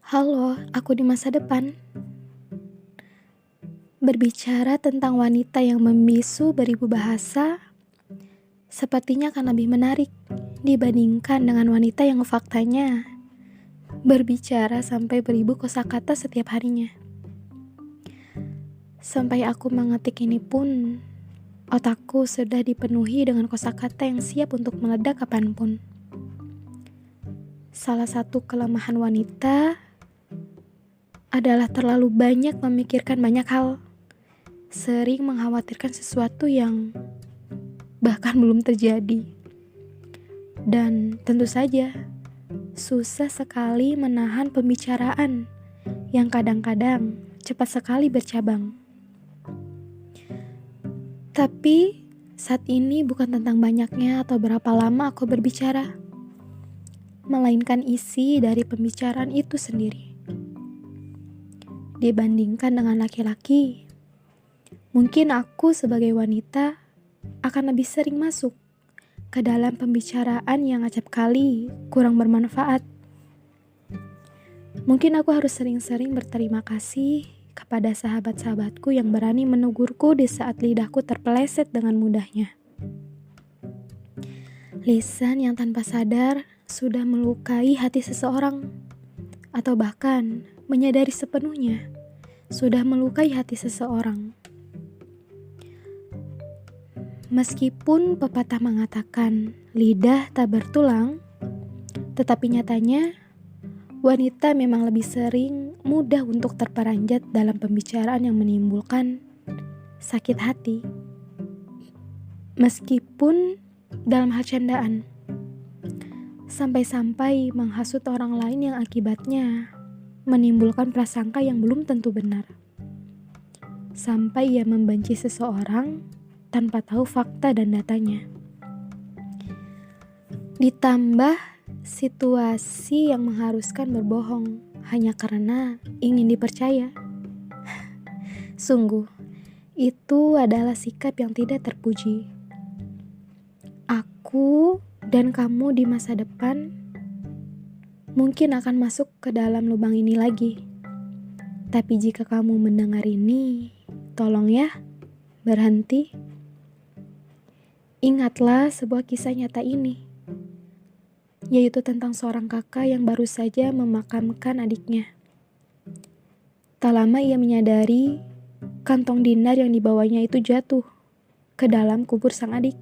Halo, aku di masa depan. Berbicara tentang wanita yang membisu beribu bahasa, sepertinya akan lebih menarik dibandingkan dengan wanita yang faktanya berbicara sampai beribu kosakata setiap harinya. Sampai aku mengetik ini pun, otakku sudah dipenuhi dengan kosakata yang siap untuk meledak kapanpun. Salah satu kelemahan wanita adalah terlalu banyak memikirkan banyak hal, sering mengkhawatirkan sesuatu yang bahkan belum terjadi. Dan tentu saja, susah sekali menahan pembicaraan yang kadang-kadang cepat sekali bercabang. Tapi saat ini bukan tentang banyaknya atau berapa lama aku berbicara, melainkan isi dari pembicaraan itu sendiri. Dibandingkan dengan laki-laki, mungkin aku sebagai wanita akan lebih sering masuk ke dalam pembicaraan yang acap kali kurang bermanfaat. Mungkin aku harus sering-sering berterima kasih kepada sahabat-sahabatku yang berani menegurku di saat lidahku terpeleset dengan mudahnya. Lisan yang tanpa sadar sudah melukai hati seseorang, atau bahkan menyadari sepenuhnya sudah melukai hati seseorang. Meskipun pepatah mengatakan lidah tak bertulang, tetapi nyatanya wanita memang lebih sering mudah untuk terperanjat dalam pembicaraan yang menimbulkan sakit hati. Meskipun dalam hal candaan, sampai-sampai menghasut orang lain yang akibatnya menimbulkan prasangka yang belum tentu benar. Sampai ia membenci seseorang tanpa tahu fakta dan datanya. Ditambah situasi yang mengharuskan berbohong hanya karena ingin dipercaya. Sungguh, itu adalah sikap yang tidak terpuji. Aku dan kamu di masa depan mungkin akan masuk ke dalam lubang ini lagi. Tapi jika kamu mendengar ini, tolong ya, berhenti. Ingatlah sebuah kisah nyata ini, yaitu tentang seorang kakak yang baru saja memakamkan adiknya. Tak lama ia menyadari kantong dinar yang dibawanya itu jatuh ke dalam kubur sang adik.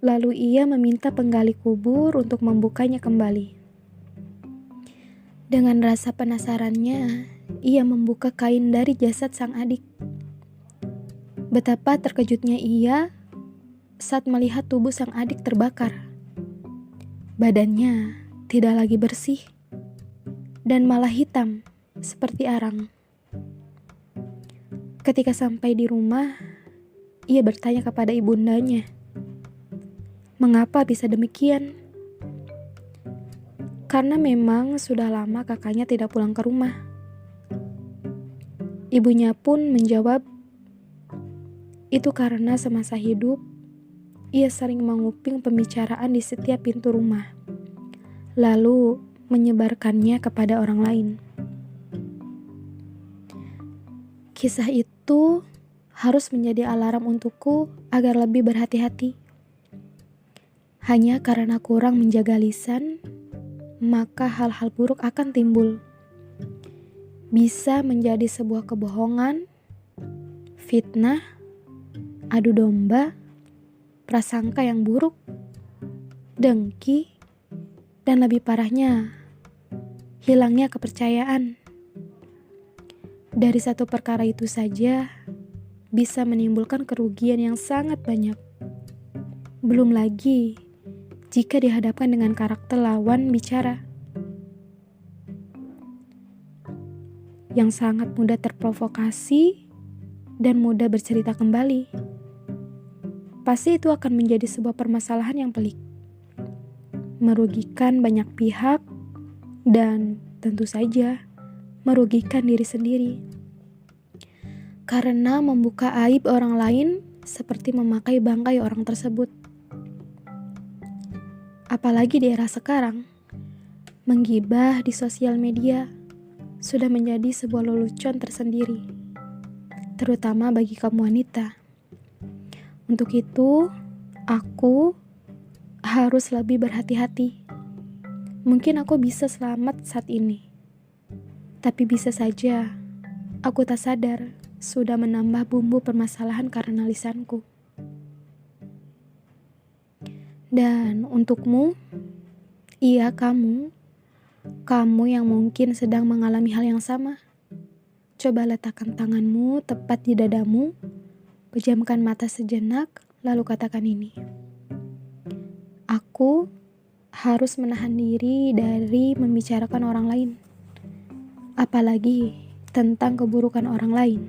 Lalu ia meminta penggali kubur untuk membukanya kembali. Dengan rasa penasarannya, ia membuka kain dari jasad sang adik. Betapa terkejutnya ia saat melihat tubuh sang adik terbakar. Badannya tidak lagi bersih dan malah hitam seperti arang. Ketika sampai di rumah, ia bertanya kepada ibundanya, mengapa bisa demikian? Karena memang sudah lama kakaknya tidak pulang ke rumah. Ibunya pun menjawab, itu karena semasa hidup ia sering menguping pembicaraan di setiap pintu rumah, lalu menyebarkannya kepada orang lain. Kisah itu harus menjadi alarm untukku agar lebih berhati-hati. Hanya karena kurang menjaga lisan, maka hal-hal buruk akan timbul. Bisa menjadi sebuah kebohongan, fitnah, adu domba, prasangka yang buruk, dengki, dan lebih parahnya, hilangnya kepercayaan. Dari satu perkara itu saja bisa menimbulkan kerugian yang sangat banyak. Belum lagi jika dihadapkan dengan karakter lawan bicara yang sangat mudah terprovokasi dan mudah bercerita kembali. Pasti itu akan menjadi sebuah permasalahan yang pelik, merugikan banyak pihak, dan tentu saja merugikan diri sendiri. Karena membuka aib orang lain seperti memakai bangkai orang tersebut. Apalagi di era sekarang, Menggibah di sosial media sudah menjadi sebuah lelucon tersendiri, terutama bagi kamu wanita. Untuk itu, aku harus lebih berhati-hati. Mungkin aku bisa selamat saat ini, tapi bisa saja aku tak sadar sudah menambah bumbu permasalahan karena lisanku. Dan untukmu, iya kamu yang mungkin sedang mengalami hal yang sama. Coba letakkan tanganmu tepat di dadamu, pejamkan mata sejenak, lalu katakan ini. Aku harus menahan diri dari membicarakan orang lain, apalagi tentang keburukan orang lain.